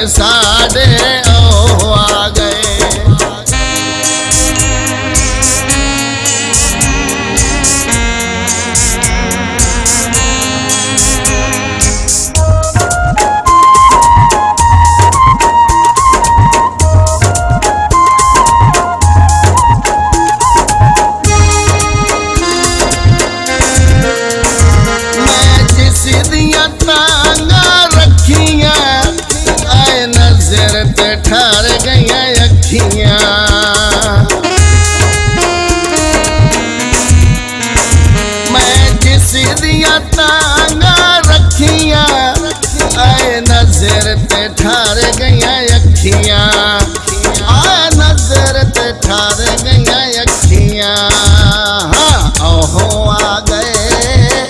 साढ़े ओ आ गए। ठार गईया अखियां मैं जिस दिया तांगा रखिया आए नजर ते ठार गईया अखियां आए नजर ते ठार गईया अखियां। हाँ ओहो आ गए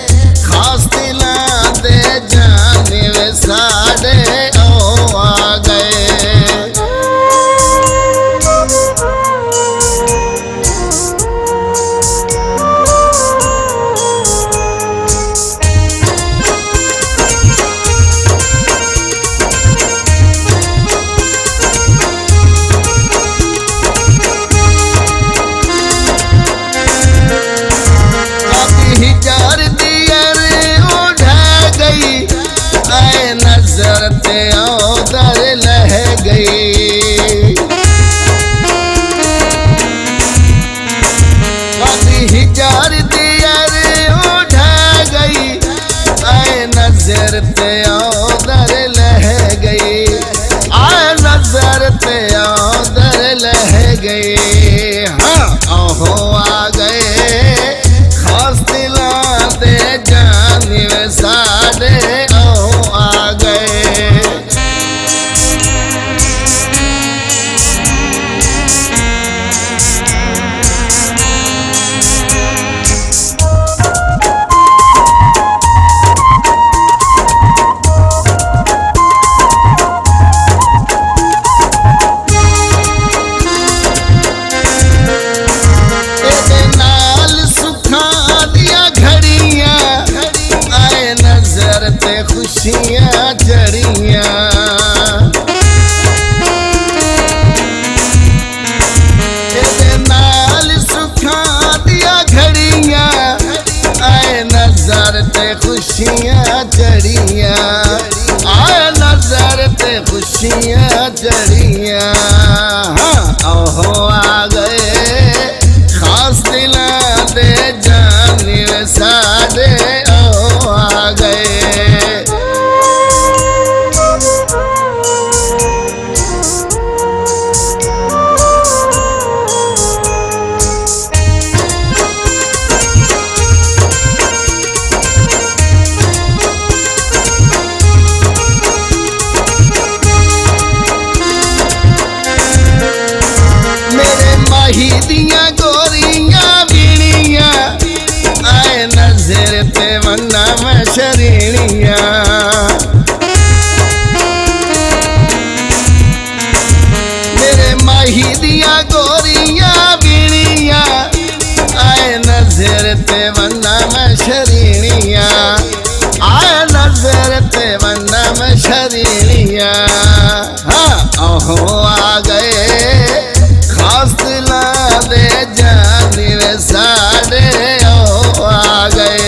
खास दिला दे जाने वे साढ़े ओ आ गए। नजर ते औदर लह गई हिजार दियर उठा गई आए नजर ते औदर लह गई आए नजर ते औदर लह गई। हाँ ओहो आ गए खास दिला दे जाने वे साढ़े ओ आ गए। खुशियाँ जड़ियाँ तेरे नाल सुखा दिया घड़ियाँ आए नजर ते खुशियाँ जड़ियाँ आए नजर ते खुशियाँ जड़ियाँ। हाँ ओहो आ गए खास दिला दे जाने साढ़े ओ आ गए। दिया गोरियां बीड़ियां आए नजर ते वन्ना में शरीनियां मेरे माही दिया गोरियां बीड़ियां आए नजर ते वन्ना में शरीनियां आए नजर ते वन्ना में शरीनियां। हाँ ओहो आ गए खास दिला दे जाने वे साढ़े ओ आ गए।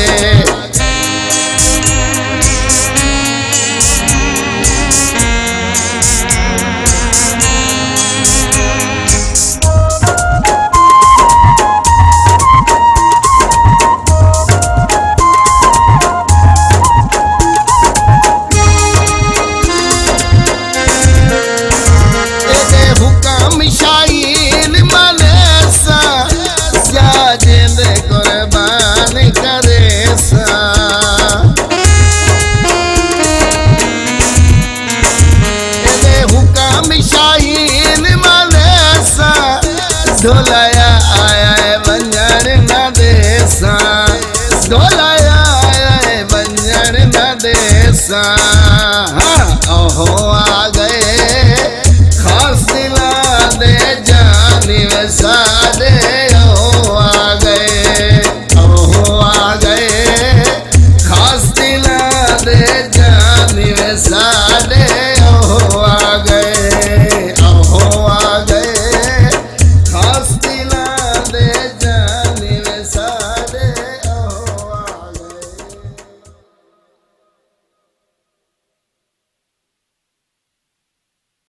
ढोलाया आया है बंजर न देसा ढोलाया आया है बंजर न देसा। हाँ ओहो आ